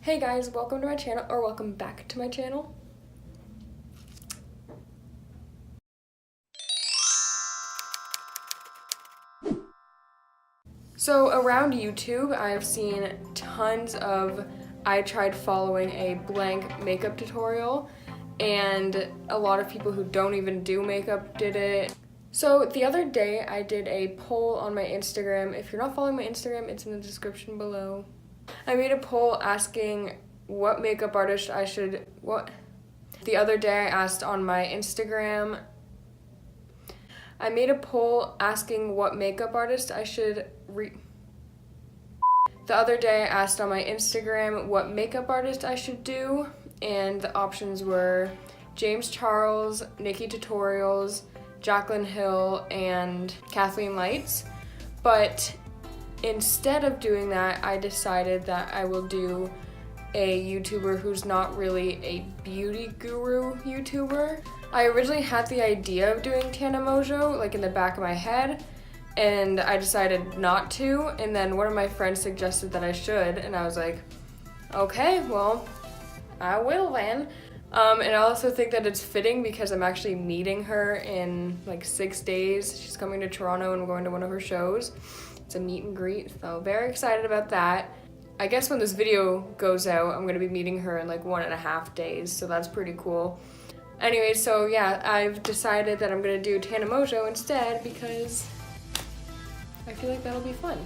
Hey guys, welcome to my channel, or welcome back to my channel. So around YouTube, I've seen tons of I tried following a blank makeup tutorial, and a lot of people who don't even do makeup did it. So the other day I did a poll on my Instagram. If you're not following my Instagram, it's in the description below. I made a poll asking what makeup artist I should, The other day I asked on my Instagram, I made a poll asking what makeup artist I should The other day I asked on my Instagram what makeup artist I should do, and the options were James Charles, Nikki Tutorials, Jaclyn Hill, and Kathleen Lights. But instead of doing that, I decided that I will do a YouTuber who's not really a beauty guru YouTuber. I originally had the idea of doing Tana Mongeau, like in the back of my head, and I decided not to, and then one of my friends suggested that I should, and I was like, okay, well, I will then. And I also think that it's fitting because I'm actually meeting her in like 6 days. She's coming to Toronto and we're going to one of her shows. It's a meet and greet, so very excited about that. I guess when this video goes out, I'm gonna be meeting her in like 1.5 days, so that's pretty cool. Anyway, so yeah, I've decided that I'm gonna do Tana Mongeau instead because I feel like that'll be fun.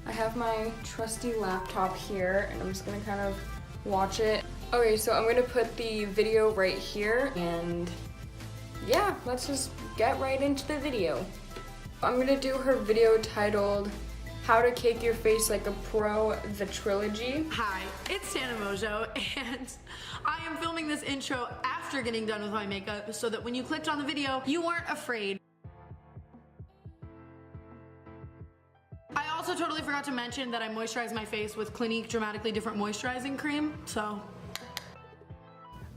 I have my trusty laptop here and I'm just gonna kind of watch it. Okay, so I'm gonna put the video right here, and yeah, let's just get right into the video. I'm gonna do her video titled How to Cake Your Face Like a Pro, the Trilogy. Hi, it's Tana Mongeau, and I am filming this intro after getting done with my makeup so that when you clicked on the video, you weren't afraid. I also totally forgot to mention that I moisturize my face with Clinique Dramatically Different Moisturizing Cream, so.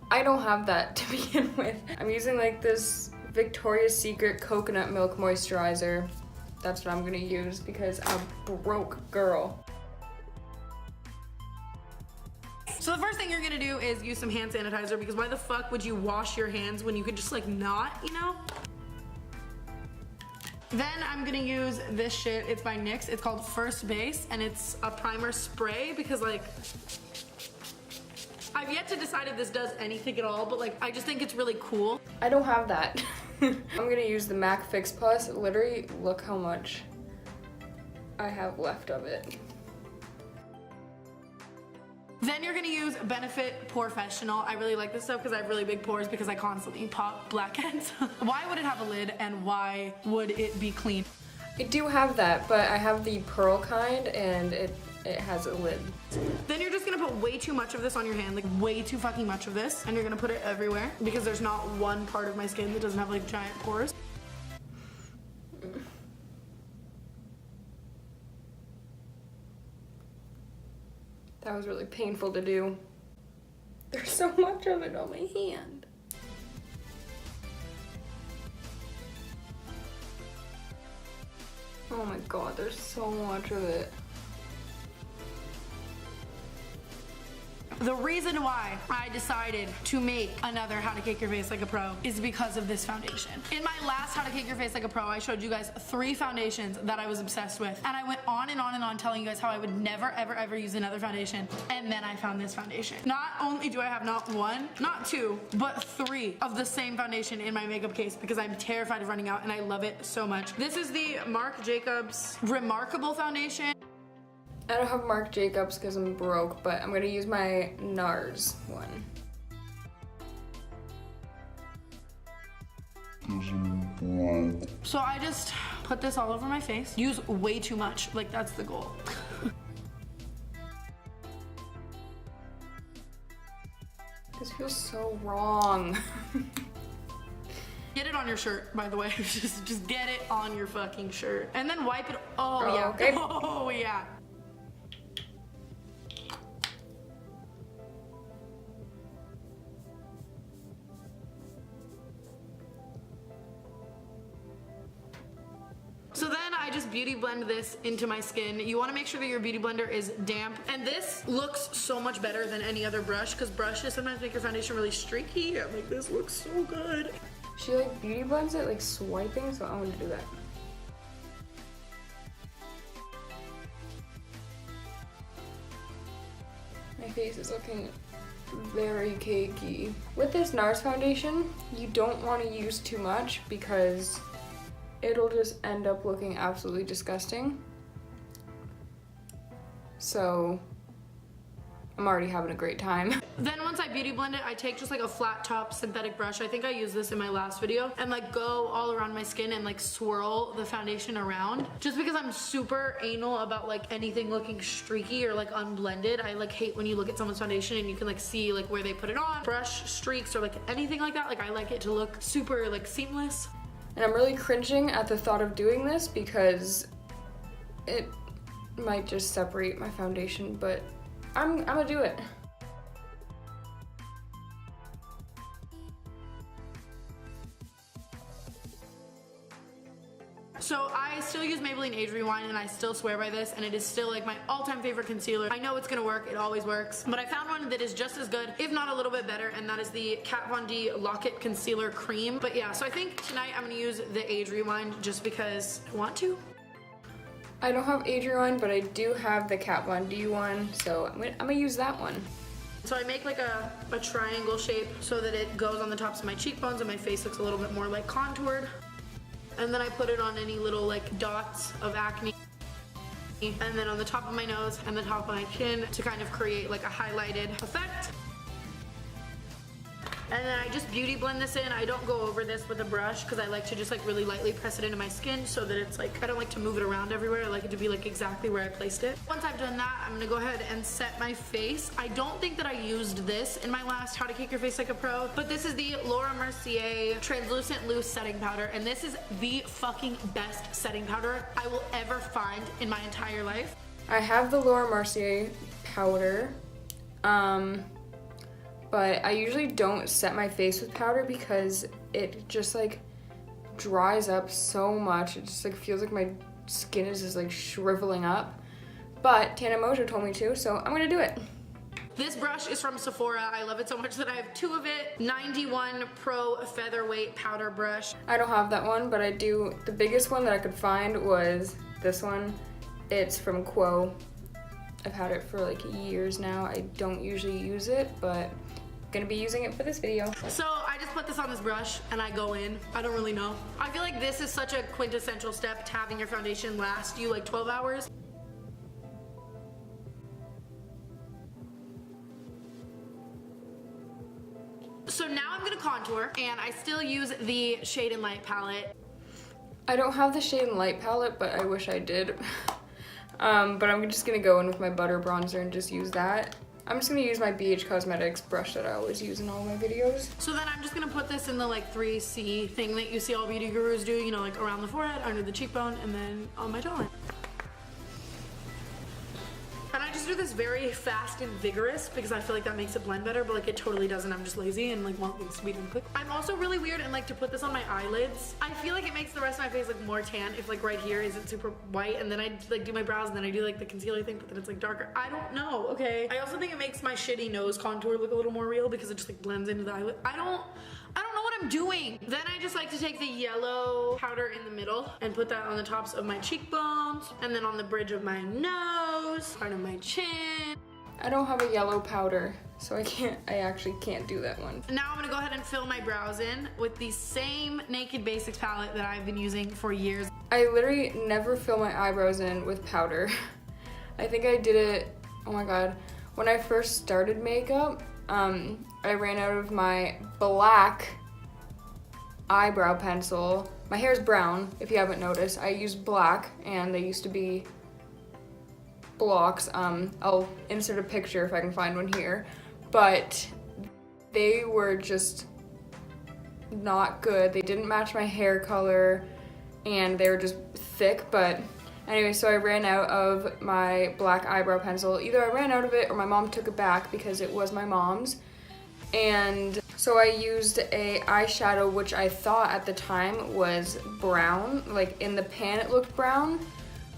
I don't have that to begin with. I'm using like this Victoria's Secret coconut milk moisturizer. That's what I'm gonna use because I'm a broke girl. So the first thing you're gonna do is use some hand sanitizer, because why the fuck would you wash your hands when you could just like not, you know? Then I'm gonna use this shit. It's by NYX. It's called First Base, and it's a primer spray because like, I've yet to decide if this does anything at all, but like, I just think it's really cool. I don't have that. I'm gonna use the MAC Fix Plus. Literally, look how much I have left of it. Then you're gonna use Benefit Porefessional. I really like this stuff because I have really big pores because I constantly pop blackheads. Why would it have a lid and why would it be clean? I do have that, but I have the pearl kind and it has a lid. Then you're just gonna put way too much of this on your hand, like way too fucking much of this, and you're gonna put it everywhere because there's not one part of my skin that doesn't have like giant pores. That was really painful to do. There's so much of it on my hand. Oh my god, there's so much of it. The reason why I decided to make another How to Cake Your Face Like a Pro is because of this foundation. In my last How to Cake Your Face Like a Pro, I showed you guys 3 foundations that I was obsessed with. And I went on and on and on telling you guys how I would never, ever, ever use another foundation. And then I found this foundation. Not only do I have not 1, not 2, but 3 of the same foundation in my makeup case because I'm terrified of running out and I love it so much. This is the Marc Jacobs Remarkable Foundation. I don't have Marc Jacobs because I'm broke, but I'm gonna use my NARS one. So I just put this all over my face. Use way too much, like that's the goal. This feels so wrong. Get it on your shirt, by the way. just get it on your fucking shirt. And then wipe it. Oh yeah. Okay. Oh yeah. So then I just just beauty blend this into my skin. You want to make sure that your beauty blender is damp. And this looks so much better than any other brush because brushes sometimes make your foundation really streaky. I'm like, this looks so good. She like beauty blends it like swiping, so I'm gonna do that. My face is looking very cakey. With this NARS foundation, you don't want to use too much because it'll just end up looking absolutely disgusting. So I'm already having a great time. Then once I beauty blend it, I take just like a flat top synthetic brush. I think I used this in my last video, and like go all around my skin and like swirl the foundation around. Just because I'm super anal about like anything looking streaky or like unblended. I like hate when you look at someone's foundation and you can like see like where they put it on, brush streaks or like anything like that. Like I like it to look super like seamless. And I'm really cringing at the thought of doing this because it might just separate my foundation, but I'm gonna do it. So I still use Maybelline Age Rewind and I still swear by this, and it is still like my all-time favorite concealer. I know it's gonna work, it always works, but I found one that is just as good, if not a little bit better, and that is the Kat Von D Lock-It Concealer Cream. But yeah, so I think tonight I'm gonna use the Age Rewind just because I want to. I don't have Age Rewind, but I do have the Kat Von D one, so I'm gonna use that one. So I make like a triangle shape so that it goes on the tops of my cheekbones and my face looks a little bit more like contoured. And then I put it on any little like dots of acne. And then on the top of my nose and the top of my chin to kind of create like a highlighted effect. And then I just beauty blend this in. I don't go over this with a brush because I like to just like really lightly press it into my skin so that it's like, I don't like to move it around everywhere. I like it to be like exactly where I placed it. Once I've done that, I'm gonna go ahead and set my face. I don't think that I used this in my last How to Cake Your Face Like a Pro, but this is the Laura Mercier Translucent Loose Setting Powder, and this is the fucking best setting powder I will ever find in my entire life. I have the Laura Mercier powder, but I usually don't set my face with powder because it just like dries up so much. It just like feels like my skin is just like shriveling up. But Tana Mongeau told me to, so I'm gonna do it. This brush is from Sephora. I love it so much that I have two of it. 91 Pro Featherweight Powder Brush. I don't have that one, but I do. The biggest one that I could find was this one. It's from Quo. I've had it for like years now. I don't usually use it, but gonna be using it for this video. So I just put this on this brush and I go in. I don't really know. I feel like this is such a quintessential step to having your foundation last you like 12 hours. So now I'm gonna contour, and I still use the Shade and Light palette. I don't have the Shade and Light palette, but I wish I did. But I'm just gonna go in with my butter bronzer and just use that. I'm just gonna use my BH Cosmetics brush that I always use in all my videos. So then I'm just gonna put this in the like 3C thing that you see all beauty gurus do, you know, like around the forehead, under the cheekbone, and then on my jawline. And I just do this very fast and vigorous because I feel like that makes it blend better, but like it totally doesn't. I'm just lazy and like want things to be done quick. I'm also really weird and like to put this on my eyelids. I feel like it makes the rest of my face like more tan if like right here isn't super white, and then I like do my brows and then I do like the concealer thing, but then it's like darker. I don't know, okay? I also think it makes my shitty nose contour look a little more real because it just like blends into the eyelid. I don't know what I'm doing. Then I just like to take the yellow powder in the middle and put that on the tops of my cheekbones and then on the bridge of my nose, part of my chin. I don't have a yellow powder, so I actually can't do that one. Now I'm gonna go ahead and fill my brows in with the same Naked Basics palette that I've been using for years. I literally never fill my eyebrows in with powder. I think I did it, oh my god, when I first started makeup, I ran out of my black eyebrow pencil. My hair's brown, if you haven't noticed. I use black, and they used to be blocks. I'll insert a picture if I can find one here. But they were just not good. They didn't match my hair color, and they were just thick, but anyway, so I ran out of my black eyebrow pencil. Either I ran out of it or my mom took it back because it was my mom's. And so I used a eyeshadow which I thought at the time was brown. Like in the pan it looked brown,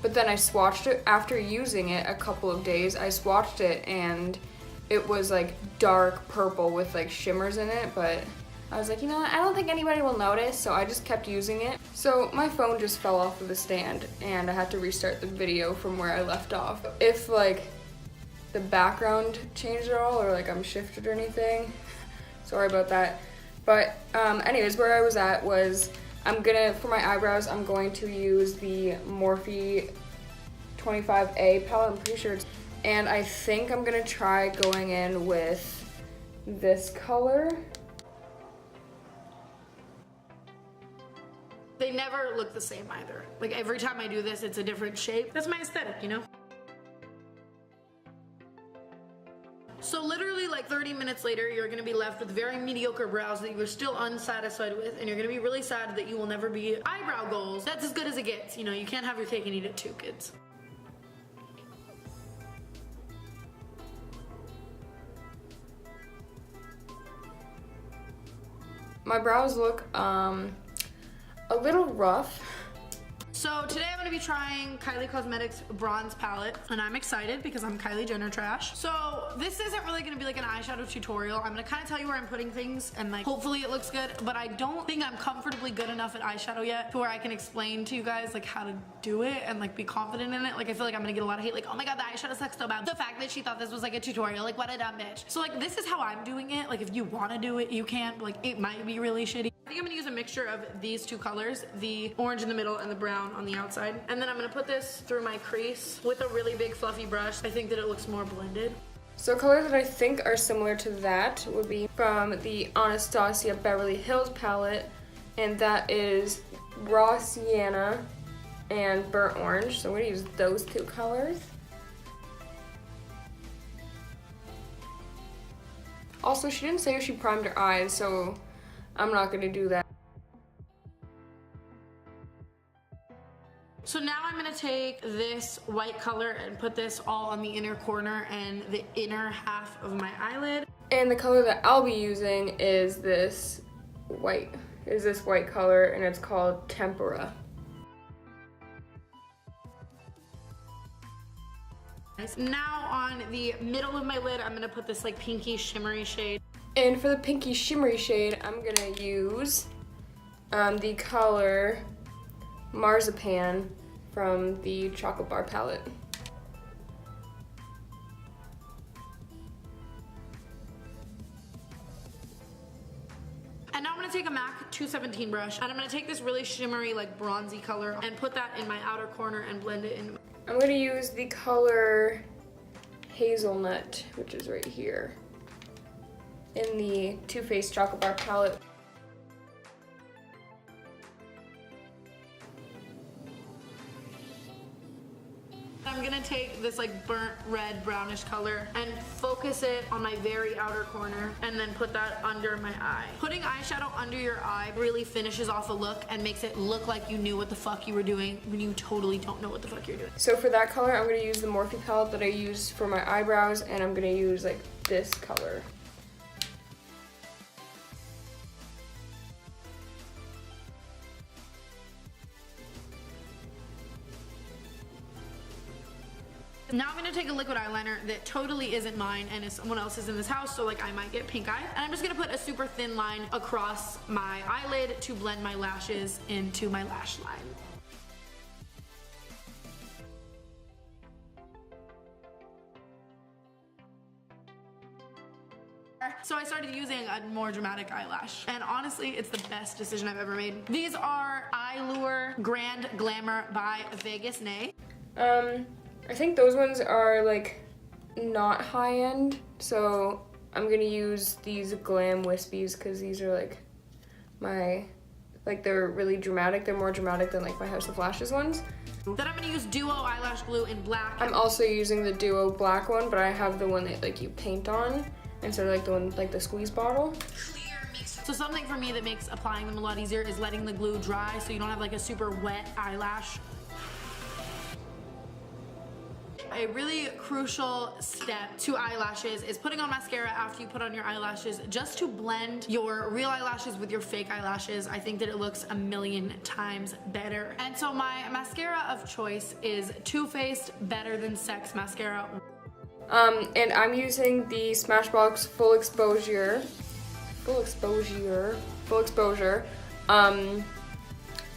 but then I swatched it after using it a couple of days. I swatched it and it was like dark purple with like shimmers in it, but I was like, you know what, I don't think anybody will notice, so I just kept using it. So my phone just fell off of the stand and I had to restart the video from where I left off. If like the background changed at all or like I'm shifted or anything, sorry about that. But anyways, where I was at was for my eyebrows, I'm going to use the Morphe 25A palette, I'm pretty sure and I think I'm gonna try going in with this color. They never look the same either. Like every time I do this, it's a different shape. That's my aesthetic, you know? So literally like 30 minutes later, you're gonna be left with very mediocre brows that you're still unsatisfied with, and you're gonna be really sad that you will never be eyebrow goals. That's as good as it gets. You know, you can't have your cake and eat it too, kids. My brows look a little rough. So today I'm gonna be trying Kylie Cosmetics bronze palette, and I'm excited because I'm Kylie Jenner trash. So this isn't really gonna be like an eyeshadow tutorial. I'm gonna kind of tell you where I'm putting things and like hopefully it looks good, but I don't think I'm comfortably good enough at eyeshadow yet to where I can explain to you guys like how to do it and like be confident in it. Like I feel like I'm gonna get a lot of hate, like, oh my god, the eyeshadow sucks so bad. The fact that she thought this was like a tutorial, like what a dumb bitch. So like this is how I'm doing it. Like if you wanna do it, you can, but like it might be really shitty. I think I'm gonna use a mixture of these two colors, the orange in the middle and the brown on the outside. And then I'm gonna put this through my crease with a really big fluffy brush. I think that it looks more blended. So colors that I think are similar to that would be from the Anastasia Beverly Hills palette, and that is Raw Sienna and Burnt Orange. So I'm gonna use those two colors. Also, she didn't say if she primed her eyes, so I'm not gonna do that. So now I'm gonna take this white color and put this all on the inner corner and the inner half of my eyelid. And the color that I'll be using is this white color, and it's called Tempera. Now on the middle of my lid, I'm gonna put this like pinky shimmery shade. And for the pinky shimmery shade, I'm gonna use the color Marzipan from the Chocolate Bar palette. And now I'm gonna take a MAC 217 brush, and I'm gonna take this really shimmery, like bronzy color and put that in my outer corner and blend it in. I'm gonna use the color Hazelnut, which is right here, in the Too Faced Chocolate Bar palette. I'm gonna take this like burnt red brownish color and focus it on my very outer corner and then put that under my eye. Putting eyeshadow under your eye really finishes off a look and makes it look like you knew what the fuck you were doing when you totally don't know what the fuck you're doing. So for that color, I'm gonna use the Morphe palette that I used for my eyebrows, and I'm gonna use like this color. Now I'm gonna take a liquid eyeliner that totally isn't mine and is someone else's in this house, so like I might get pink eye. And I'm just gonna put a super thin line across my eyelid to blend my lashes into my lash line. So I started using a more dramatic eyelash, and honestly, it's the best decision I've ever made. These are Eyelure Grand Glamour by Vegas Nay. I think those ones are like not high end, so I'm gonna use these Glam Wispies because these are like they're really dramatic. They're more dramatic than like my House of Lashes ones. Then I'm gonna use Duo eyelash glue in black. I'm also using the Duo black one, but I have the one that like you paint on instead of like the one like the squeeze bottle. So something for me that makes applying them a lot easier is letting the glue dry so you don't have like a super wet eyelash. A really crucial step to eyelashes is putting on mascara after you put on your eyelashes, just to blend your real eyelashes with your fake eyelashes. I think that it looks a million times better. And so my mascara of choice is Too Faced Better Than Sex mascara. And I'm using the Smashbox Full Exposure.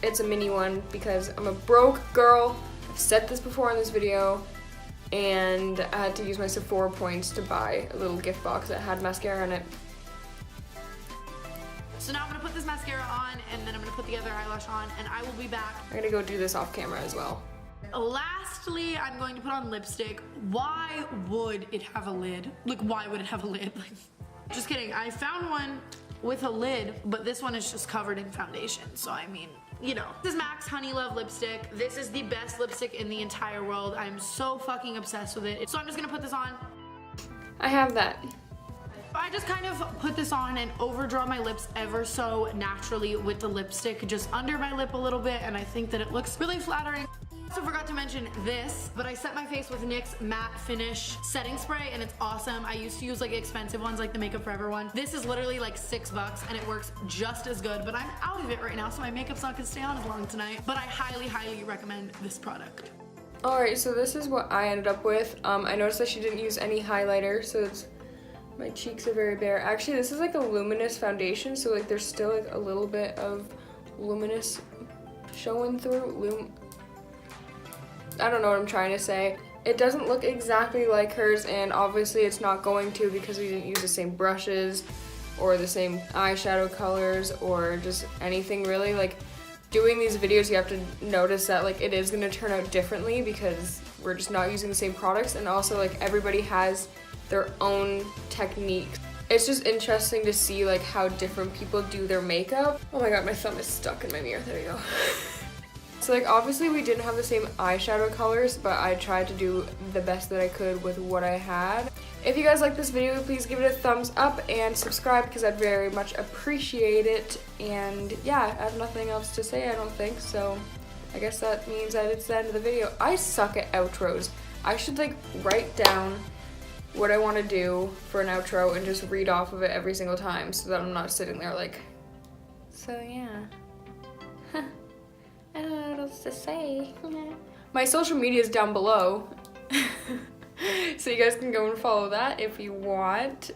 It's a mini one because I'm a broke girl. I've said this before in this video, and I had to use my Sephora points to buy a little gift box that had mascara in it. So now I'm gonna put this mascara on, and then I'm gonna put the other eyelash on, and I will be back. I'm gonna go do this off camera as well. Lastly, I'm going to put on lipstick. Why would it have a lid? Like, why would it have a lid? Like, just kidding. I found one with a lid, but this one is just covered in foundation. So I mean, you know. This is MAC's Honey Love lipstick. This is the best lipstick in the entire world. I'm so fucking obsessed with it. So I'm just gonna put this on. I have that. I just kind of put this on and overdraw my lips ever so naturally with the lipstick just under my lip a little bit, and I think that it looks really flattering. Also forgot to mention this, but I set my face with NYX Matte Finish setting spray, and it's awesome. I used to use like expensive ones like the Makeup Forever one. This is literally like $6 and it works just as good, but I'm out of it right now, so my makeup's not gonna stay on as long tonight. But I highly, highly recommend this product. Alright, so this is what I ended up with. I noticed that she didn't use any highlighter, so my cheeks are very bare. Actually, this is like a luminous foundation, so like there's still like a little bit of luminous showing through. I don't know what I'm trying to say. It doesn't look exactly like hers, and obviously it's not going to because we didn't use the same brushes or the same eyeshadow colors or just anything really. Like, doing these videos, you have to notice that like it is gonna turn out differently because we're just not using the same products, and also like everybody has their own techniques. It's just interesting to see like how different people do their makeup. Oh my god, my thumb is stuck in my mirror. There you go. So like obviously we didn't have the same eyeshadow colors, but I tried to do the best that I could with what I had. If you guys like this video, please give it a thumbs up and subscribe because I'd very much appreciate it. And yeah, I have nothing else to say, I don't think, so I guess that means that it's the end of the video. I suck at outros. I should like write down what I want to do for an outro and just read off of it every single time so that I'm not sitting there like, so yeah. I don't know what else to say. My social media is down below. So you guys can go and follow that if you want.